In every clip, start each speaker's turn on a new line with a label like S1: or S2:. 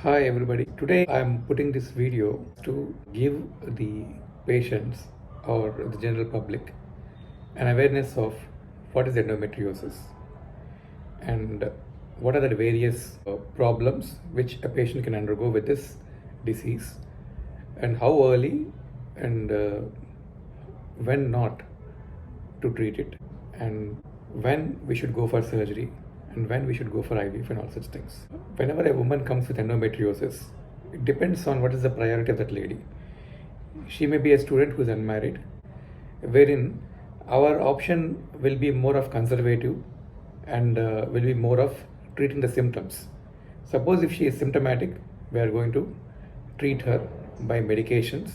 S1: Hi everybody. Today I am putting this video to give the patients or the general public an awareness of what is endometriosis and what are the various problems which a patient can undergo with this disease and how early and when not to treat it and when we should go for surgery and when we should go for IVF and all such things. Whenever a woman comes with endometriosis, it depends on what is the priority of that lady. She may be a student who is unmarried, wherein our option will be more of conservative and will be more of treating the symptoms. Suppose if she is symptomatic, we are going to treat her by medications,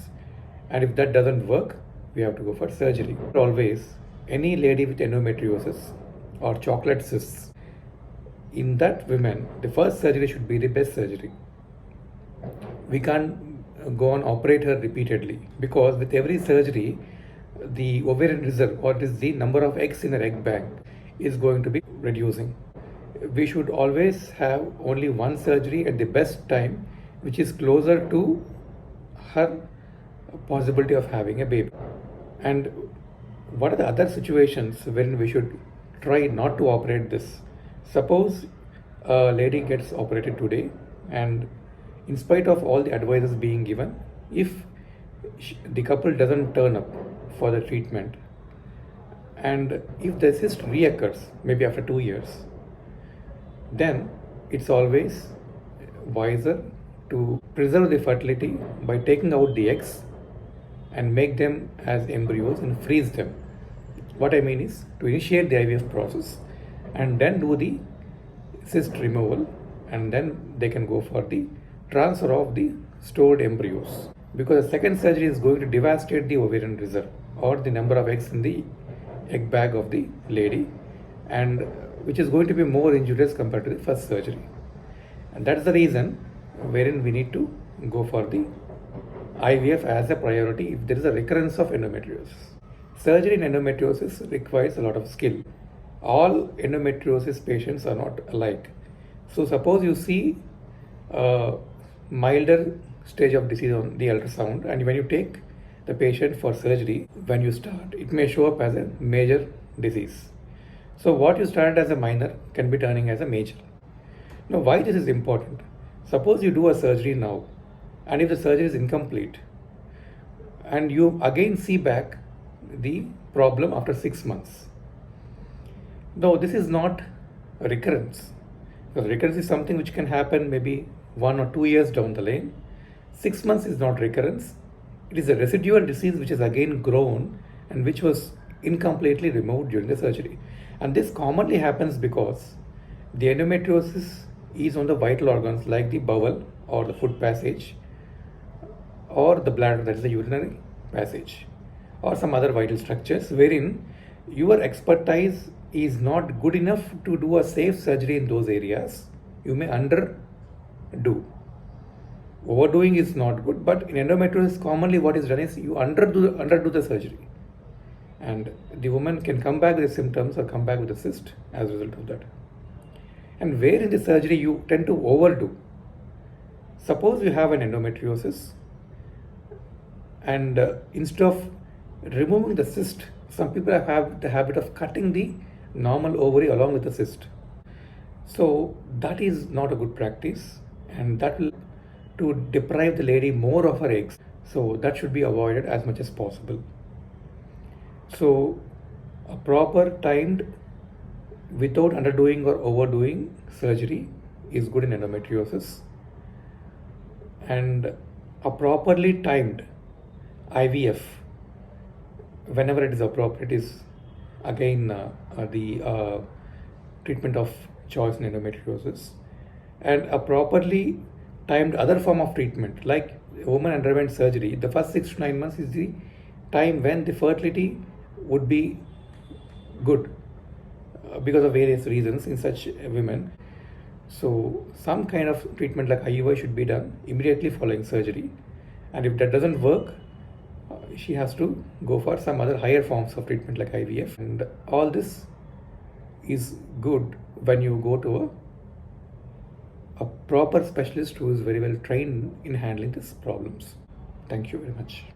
S1: and if that doesn't work, we have to go for surgery. Always, any lady with endometriosis or chocolate cysts, in that women, the first surgery should be the best surgery. We can't go and operate her repeatedly because with every surgery, the ovarian reserve, or is the number of eggs in her egg bank, is going to be reducing. We should always have only one surgery at the best time, which is closer to her possibility of having a baby. And what are the other situations wherein we should try not to operate this? Suppose a lady gets operated today, and in spite of all the advices being given, if the couple doesn't turn up for the treatment, and if the cyst reoccurs maybe after 2 years, then it's always wiser to preserve the fertility by taking out the eggs and make them as embryos and freeze them. What I mean is to initiate the IVF process and then do the cyst removal, and then they can go for the transfer of the stored embryos, because the second surgery is going to devastate the ovarian reserve or the number of eggs in the egg bag of the lady, and which is going to be more injurious compared to the first surgery. And that's the reason wherein we need to go for the IVF as a priority if there is a recurrence of endometriosis. Surgery in endometriosis requires a lot of skill. All endometriosis patients are not alike. So suppose you see a milder stage of disease on the ultrasound, and when you take the patient for surgery, when you start, it may show up as a major disease. So what you started as a minor can be turning as a major. Now, why this is important? Suppose you do a surgery now, and if the surgery is incomplete, and you again see back the problem after 6 months. Now, this is not a recurrence. Because recurrence is something which can happen maybe 1 or 2 years down the lane. 6 months is not recurrence. It is a residual disease which has again grown and which was incompletely removed during the surgery. And this commonly happens because the endometriosis is on the vital organs like the bowel or the food passage or the bladder, that is the urinary passage, or some other vital structures wherein your expertise is not good enough to do a safe surgery in those areas. You may underdo. Overdoing is not good, but in endometriosis commonly what is done is you underdo the surgery, and the woman can come back with the symptoms or come back with a cyst as a result of that. And where in the surgery you tend to overdo. Suppose you have an endometriosis, and instead of removing the cyst, some people have the habit of cutting the normal ovary along with the cyst. So that is not a good practice, and that will to deprive the lady more of her eggs. So that should be avoided as much as possible. So a proper timed, without underdoing or overdoing surgery is good in endometriosis, and a properly timed IVF whenever it is appropriate is again the treatment of choice in endometriosis. And a properly timed other form of treatment, like a woman underwent surgery, the first 6 to 9 months is the time when the fertility would be good because of various reasons in such women. So some kind of treatment like IUI should be done immediately following surgery, and if that doesn't work, she has to go for some other higher forms of treatment like IVF. And all this is good when you go to a proper specialist who is very well trained in handling these problems. Thank you very much.